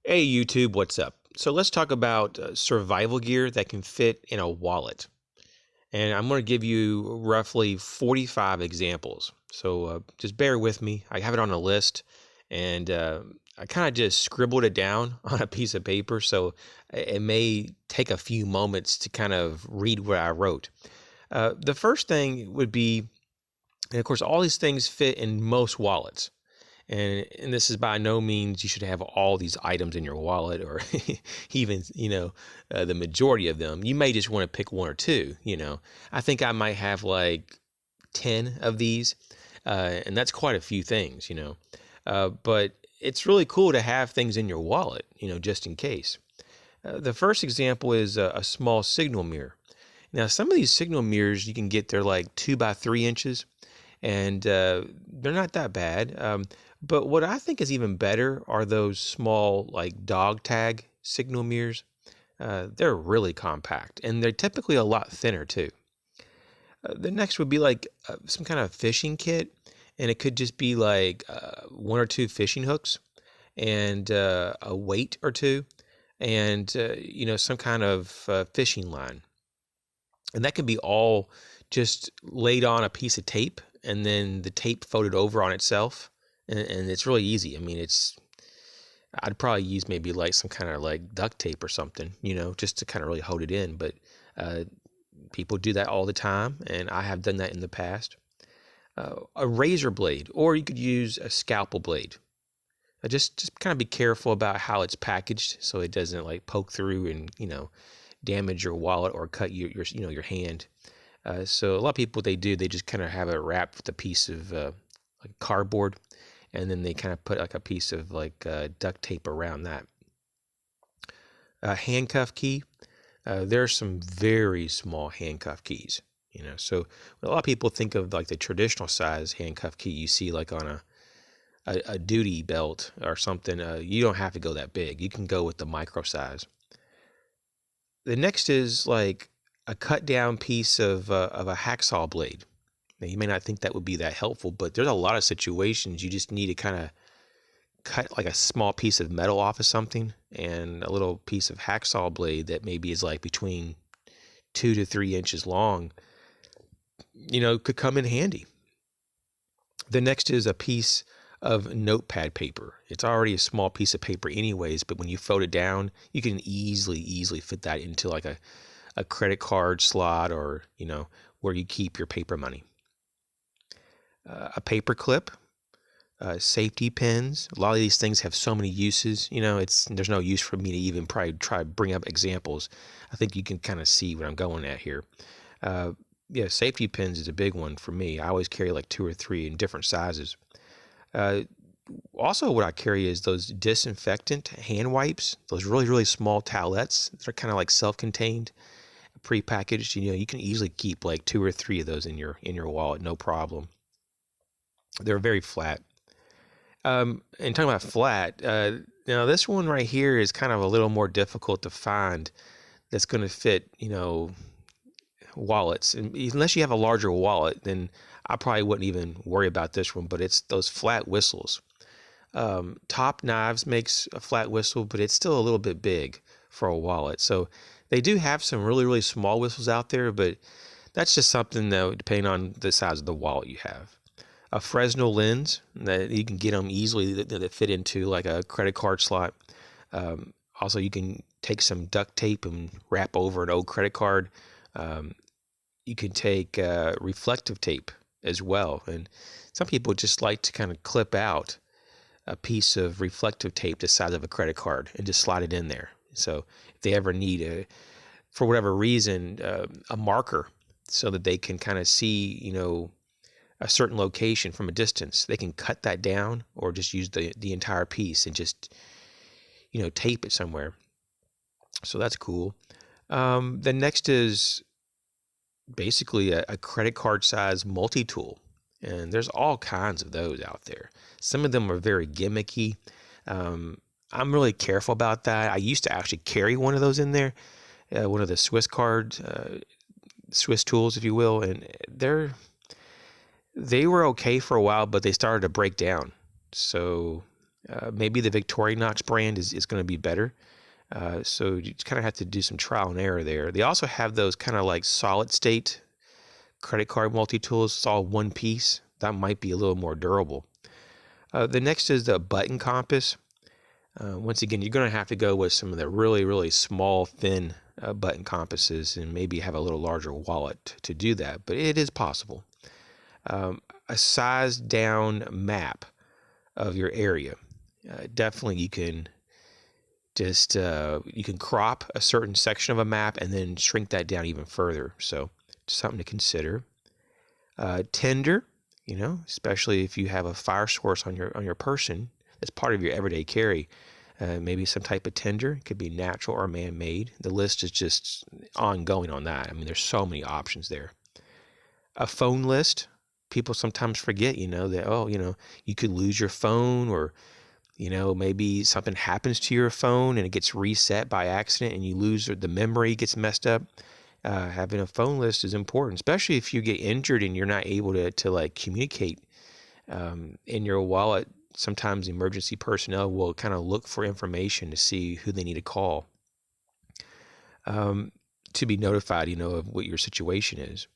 Hey YouTube, what's up? So let's talk about survival gear that can fit in a wallet. And I'm going to give you roughly 45 examples. So just bear with me. I have it on a list and I kind of just scribbled it down on a piece of paper. So it may take a few moments to kind of read what I wrote. The first thing would be, and of course, all these things fit in most wallets. And this is by no means you should have all these items in your wallet or even, the majority of them. You may just want to pick one or two, I think I might have like 10 of these, and that's quite a few things, but it's really cool to have things in your wallet, just in case. The first example is a small signal mirror. Now, some of these signal mirrors, you can get, they're like 2 by 3 inches, and they're not that bad. But what I think is even better are those small, like dog tag signal mirrors. They're really compact, and they're typically a lot thinner too. The next would be like some kind of fishing kit, and it could just be like 1 or 2 fishing hooks and a weight or two, and some kind of fishing line. And that can be all just laid on a piece of tape, and then the tape folded over on itself. And it's really easy. I mean, I'd probably use maybe like some kind of like duct tape or something, just to kind of really hold it in. But people do that all the time, and I have done that in the past. A razor blade, or you could use a scalpel blade. Just kind of be careful about how it's packaged so it doesn't like poke through and, damage your wallet or cut your hand. So a lot of people, they just kind of have it wrapped with a piece of like cardboard, and then they kind of put like a piece of like duct tape around that. A handcuff key. There are some very small handcuff keys, So a lot of people think of like the traditional size handcuff key you see like on a duty belt or something. You don't have to go that big. You can go with the micro size. The next is like a cut down piece of a hacksaw blade. Now, you may not think that would be that helpful, but there's a lot of situations you just need to kind of cut like a small piece of metal off of something, and a little piece of hacksaw blade that maybe is like between 2 to 3 inches long, could come in handy. The next is a piece of notepad paper. It's already a small piece of paper anyways, but when you fold it down, you can easily fit that into like a credit card slot, or, where you keep your paper money. A paper clip, safety pins. A lot of these things have so many uses. There's no use for me to even probably try to bring up examples. I think you can kind of see what I'm going at here. Safety pins is a big one for me. I always carry like 2 or 3 in different sizes. Also, what I carry is those disinfectant hand wipes. Those really small towelettes. They're kind of like self-contained, pre-packaged. You can easily keep like 2 or 3 of those in your wallet, no problem. They're very flat. And talking about flat, now this one right here is kind of a little more difficult to find that's going to fit, wallets. And unless you have a larger wallet, then I probably wouldn't even worry about this one, but it's those flat whistles. Top Knives makes a flat whistle, but it's still a little bit big for a wallet. So they do have some really small whistles out there, but that's just something that, depending on the size of the wallet you have. A Fresnel lens, that you can get them easily that fit into like a credit card slot. Also, you can take some duct tape and wrap over an old credit card. You can take reflective tape as well. And some people just like to kind of clip out a piece of reflective tape the size of a credit card and just slide it in there. So if they ever need for whatever reason, a marker so that they can kind of see, a certain location from a distance, they can cut that down, or just use the entire piece and just, tape it somewhere. So that's cool. The next is basically a credit card size multi-tool. And there's all kinds of those out there. Some of them are very gimmicky. I'm really careful about that. I used to actually carry one of those in there, one of the Swiss tools, if you will. And they were okay for a while, but they started to break down. So Maybe the Victorinox brand is going to be better. So you kind of have to do some trial and error there. They also have those kind of like solid state credit card multi-tools. It's all one piece. That might be a little more durable. The next is the button compass. Once again, you're going to have to go with some of the really, really small, thin button compasses and maybe have a little larger wallet to do that, but it is possible. A sized down map of your area. Definitely you can just, you can crop a certain section of a map and then shrink that down even further. So something to consider. Tinder, especially if you have a fire source on your person as part of your everyday carry. Maybe some type of tinder. It could be natural or man-made. The list is just ongoing on that. I mean, there's so many options there. A phone list. People sometimes forget, that, you could lose your phone, or, maybe something happens to your phone and it gets reset by accident and you lose, or the memory gets messed up. Having a phone list is important, especially if you get injured and you're not able to like communicate. In your wallet, sometimes emergency personnel will kind of look for information to see who they need to call, to be notified, of what your situation is.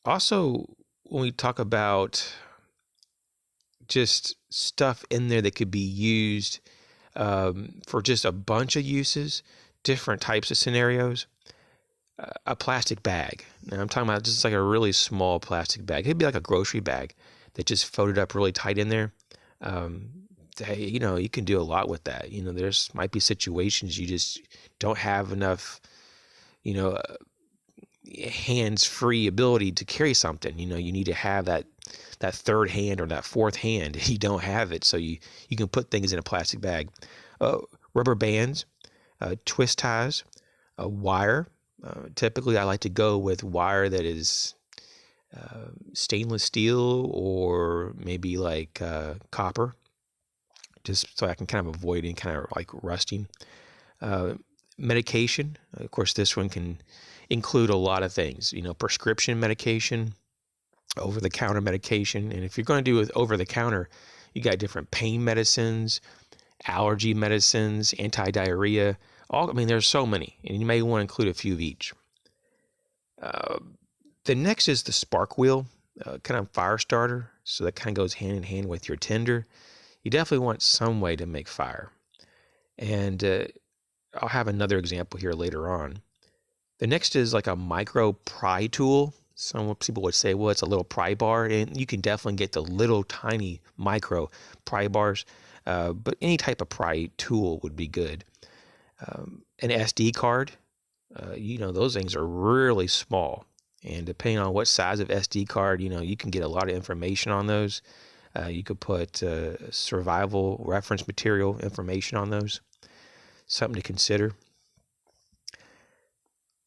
Also, when we talk about just stuff in there that could be used for just a bunch of uses, different types of scenarios, a plastic bag. Now I'm talking about just like a really small plastic bag. It'd be like a grocery bag that just folded up really tight in there. You can do a lot with that. There's might be situations you just don't have enough, hands-free ability to carry something. You need to have that third hand or that fourth hand. You don't have it, so you can put things in a plastic bag. Rubber bands, twist ties, wire. Typically, I like to go with wire that is stainless steel or maybe like copper, just so I can kind of avoid any kind of like rusting. Medication, of course, this one can include a lot of things. Prescription medication, over-the-counter medication, and if you're going to do with over-the-counter, you got different pain medicines, allergy medicines, anti-diarrhea. There's so many, and you may want to include a few of each. The next is the spark wheel, kind of fire starter. So that kind of goes hand in hand with your tinder. You definitely want some way to make fire. And I'll have another example here later on. The next is like a micro pry tool. Some people would say, well, it's a little pry bar, and you can definitely get the little tiny micro pry bars, but any type of pry tool would be good. An SD card, those things are really small, and depending on what size of SD card, you can get a lot of information on those. You could put survival reference material information on those. Something to consider.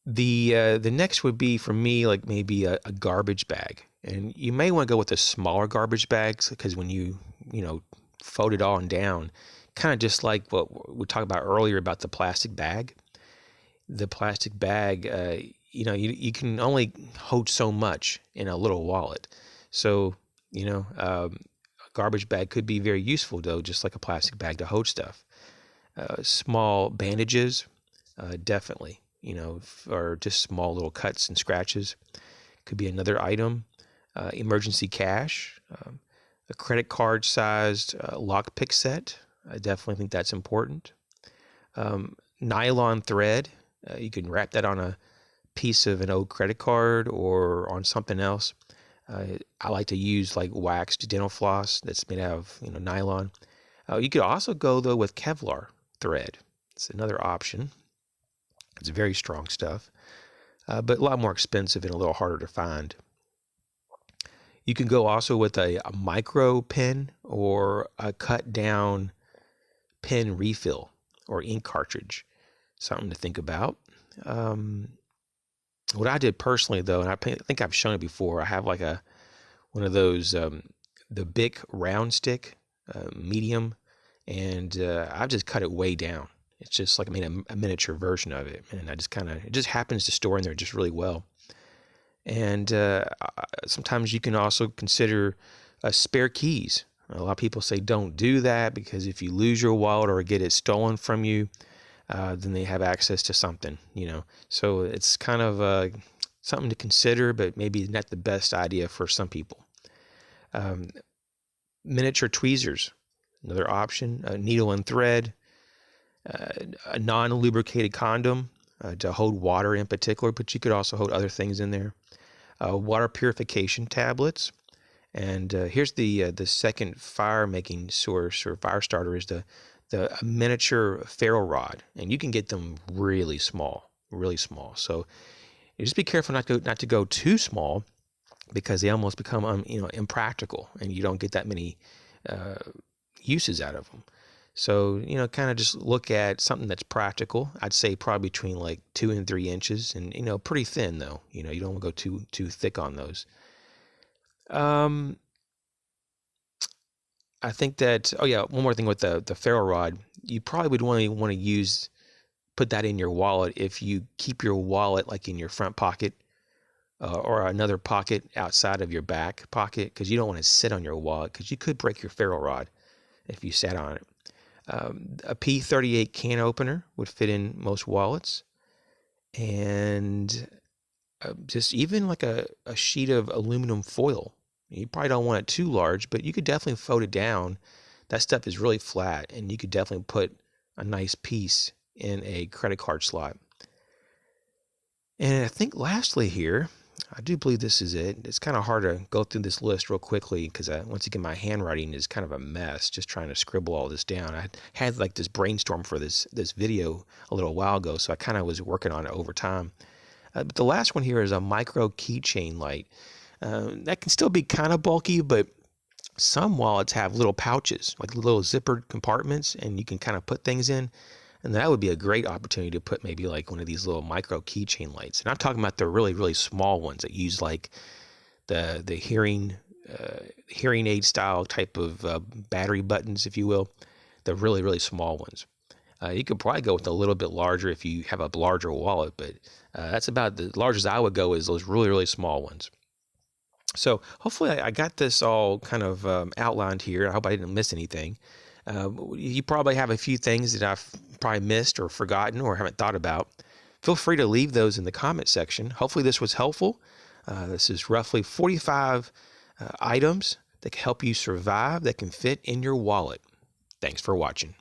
The next would be for me like maybe a garbage bag, and you may want to go with the smaller garbage bags because when you fold it on down, kind of just like what we talked about earlier about the plastic bag. The plastic bag, you can only hold so much in a little wallet, so a garbage bag could be very useful though, just like a plastic bag to hold stuff. Small bandages, definitely. Or just small little cuts and scratches could be another item. Emergency cash, a credit card sized lockpick set. I definitely think that's important. Nylon thread, you can wrap that on a piece of an old credit card or on something else. I like to use like waxed dental floss that's made out of nylon. You could also go though with Kevlar thread. It's another option. It's very strong stuff, but a lot more expensive and a little harder to find. You can go also with a micro pen or a cut down pen refill or ink cartridge. Something to think about. What I did personally though, and I think I've shown it before, I have like one of those, the Bic round stick, medium, and I've just cut it way down. It's just like I made a miniature version of it, and I just it just happens to store in there just really well. And sometimes you can also consider spare keys. A lot of people say don't do that because if you lose your wallet or get it stolen from you, then they have access to something, So it's kind of something to consider, but maybe not the best idea for some people. Miniature tweezers, another option. Needle and thread, a non-lubricated condom to hold water in particular, but you could also hold other things in there. Water purification tablets. And here's the second fire making source or fire starter is the miniature ferro rod, and you can get them really small. So you just be careful not to go too small because they almost become impractical, and you don't get that many uses out of them. So kind of just look at something that's practical. I'd say probably between like 2 and 3 inches, and pretty thin though. You don't want to go too thick on those. I think that, one more thing with the ferro rod, you probably would want to put that in your wallet if you keep your wallet like in your front pocket or another pocket outside of your back pocket, because you don't want to sit on your wallet because you could break your ferro rod if you sat on it. A P38 can opener would fit in most wallets, and just even like a sheet of aluminum foil. You probably don't want it too large, but you could definitely fold it down. That stuff is really flat, and you could definitely put a nice piece in a credit card slot. And I think lastly here, I do believe this is it. It's kind of hard to go through this list real quickly because once again, my handwriting is kind of a mess just trying to scribble all this down. I had like this brainstorm for this video a little while ago, so I kind of was working on it over time. But the last one here is a micro keychain light. That can still be kind of bulky, but some wallets have little pouches, like little zippered compartments, and you can kind of put things in. And that would be a great opportunity to put maybe like one of these little micro keychain lights. And I'm talking about the really, really small ones that use like the hearing aid style type of battery buttons, if you will. The really, really small ones. You could probably go with a little bit larger if you have a larger wallet, but that's about the largest I would go is those really, really small ones. So hopefully I got this all kind of outlined here. I hope I didn't miss anything. You probably have a few things that I've probably missed or forgotten or haven't thought about. Feel free to leave those in the comment section. Hopefully this was helpful. This is roughly 45 items that can help you survive that can fit in your wallet. Thanks for watching.